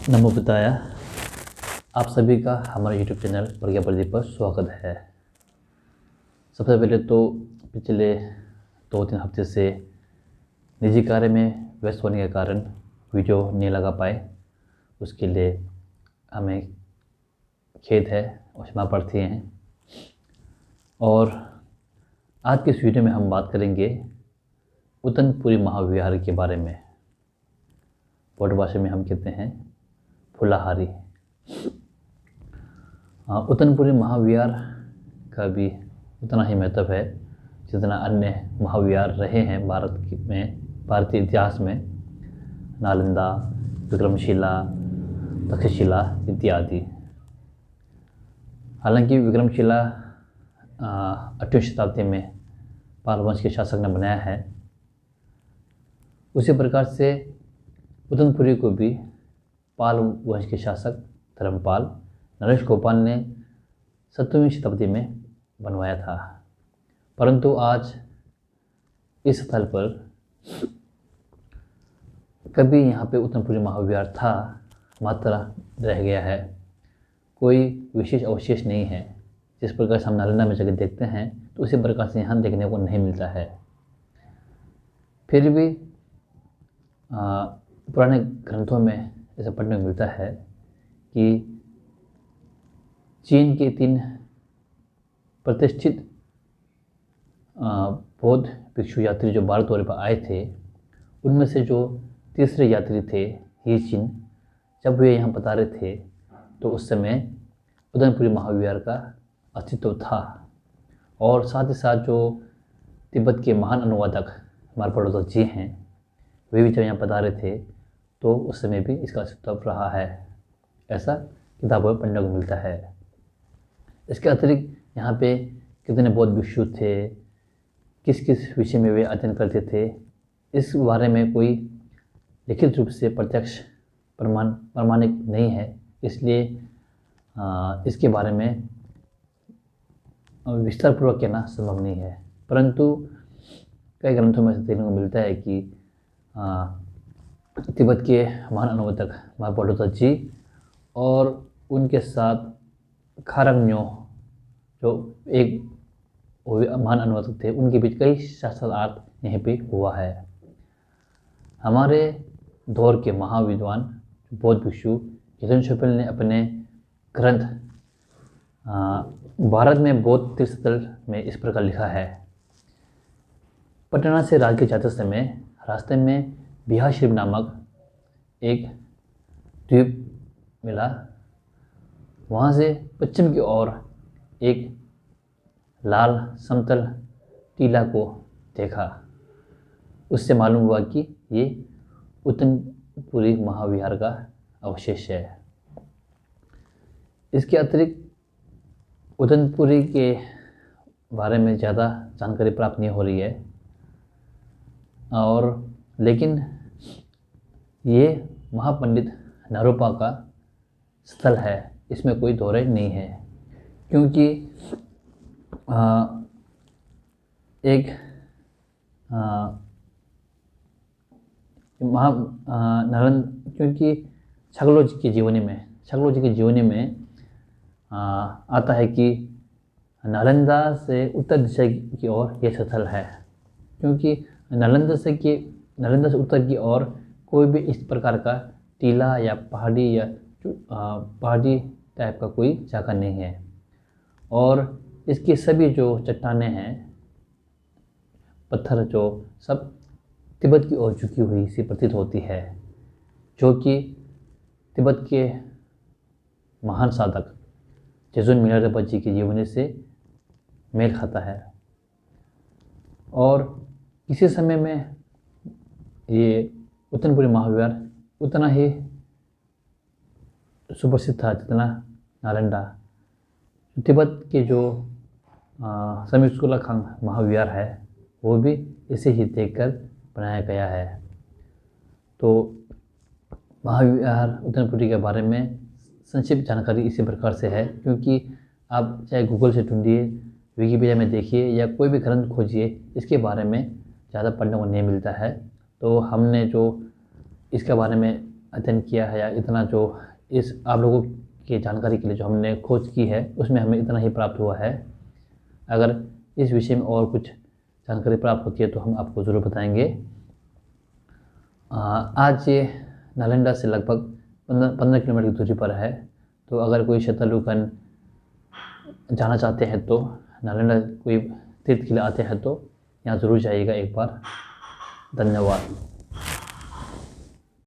नमो बुद्धाय। आप सभी का हमारे YouTube चैनल प्रज्ञा प्रदीप पर स्वागत है। सबसे पहले तो पिछले 2-3 हफ्ते से निजी कार्य में व्यस्त होने के कारण वीडियो नहीं लगा पाए, उसके लिए हमें खेद है और क्षमा प्रार्थी हैं। और आज के इस वीडियो में हम बात करेंगे उतनपुरी महाविहार के बारे में। बोड भाषा में हम कहते हैं फुलाहारी। उतनपुरी महाविहार का भी उतना ही महत्व है जितना अन्य महाविहार रहे हैं भारतीय इतिहास में, नालंदा, विक्रमशिला, तक्षशिला इत्यादि। हालांकि विक्रमशिला 8वीं शताब्दी में पाल वंश के शासक ने बनाया है, उसी प्रकार से उदयपुरी को भी पाल वंश के शासक धर्मपाल नरेश गोपाल ने 7वीं शताब्दी में बनवाया था। परंतु आज इस स्थल पर कभी यहाँ पे उदयपुरी महाविहार था मात्र रह गया है, कोई विशेष अवशेष नहीं है। जिस प्रकार से हम नालंदा में जगह देखते हैं तो उसी प्रकार से यहाँ देखने को नहीं मिलता है। फिर भी पुराने ग्रंथों में ऐसा पढ़ने को मिलता है कि चीन के 3 प्रतिष्ठित बौद्ध भिक्षु यात्री जो भारत दौरे पर आए थे, उनमें से जो तीसरे यात्री थे ही चीन, जब वे यहाँ पधारे थे तो उस समय उदयपुरी महाविहार का अस्तित्व था। और साथ ही साथ जो तिब्बत के महान अनुवादक मार्पड़ोदक जी हैं, वे भी जब यहाँ पधारे थे तो उस समय भी इसका अस्तित्व रहा है, ऐसा किताबों में पढ़ने को मिलता है। इसके अतिरिक्त यहाँ पे कितने बौद्ध भिक्षु थे, किस किस विषय में वे अध्ययन करते थे, इस बारे में कोई लिखित रूप से प्रत्यक्ष प्रमाणिक नहीं है, इसलिए इसके बारे में विस्तारपूर्वक कहना संभव नहीं है। परंतु कई ग्रंथों में से देखने को मिलता है कि तिब्बत के महान अनुवादक मार्पड़ोदक जी और उनके साथ खारंगन्यो जो एक महान अनुवादक थे, उनके बीच कई शास्त्रार्थ यहीं पे हुआ है। हमारे दौर के महाविद्वान बौद्ध भिक्षु केतन छोपेल ने अपने ग्रंथ भारत में बौद्ध तीर्थस्थल में इस प्रकार लिखा है। पटना से राजगीर जाते समय रास्ते में बिहारशरीफ नामक एक द्वीप मिला। वहाँ से पश्चिम की ओर एक लाल समतल टीला को देखा। उससे मालूम हुआ कि ये उदयपुरी महाविहार का अवशेष है। इसके अतिरिक्त उदयपुरी के बारे में ज़्यादा जानकारी प्राप्त नहीं हो रही है, और लेकिन ये महापंडित नारोपा का स्थल है, इसमें कोई दो राय नहीं है। क्योंकि क्योंकि छगलो जी की जीवनी में आता है कि नालंदा से उत्तर दिशा की ओर यह स्थल है। क्योंकि नालंदा से उत्तर की ओर कोई भी इस प्रकार का टीला या पहाड़ी टाइप का कोई जगह नहीं है। और इसकी सभी जो चट्टानें हैं, पत्थर जो सब तिब्बत की ओर झुकी हुई सी प्रतीत होती है, जो कि तिब्बत के महान साधक जेजुन मिनारेबा जी की जीवनी से मेल खाता है। और किसी समय में ये उदयपुरी महाविहार उतना ही सुप्रसिद्ध था जितना नालंदा। तिब्बत के जो समीक्षुलाखांग महाविहार है, वो भी इसे ही देखकर बनाया गया है। तो महाविहार उदयपुरी के बारे में संक्षिप्त जानकारी इसी प्रकार से है। क्योंकि आप चाहे गूगल से ढूंढिए, विकिपीडिया में देखिए या कोई भी ग्रंथ खोजिए, इसके बारे में ज़्यादा पढ़ने को नहीं मिलता है। तो हमने जो इसके बारे में अध्ययन किया है या इतना जो इस आप लोगों की जानकारी के लिए जो हमने खोज की है उसमें हमें इतना ही प्राप्त हुआ है। अगर इस विषय में और कुछ जानकारी प्राप्त होती है तो हम आपको ज़रूर बताएंगे। आज ये नालंदा से लगभग 15 किलोमीटर की दूरी पर है। तो अगर कोई शतलुकन जाना चाहते हैं तो नालंदा कोई तीर्थ के लिए आते हैं तो यहाँ ज़रूर जाइएगा एक बार। धन्यवाद।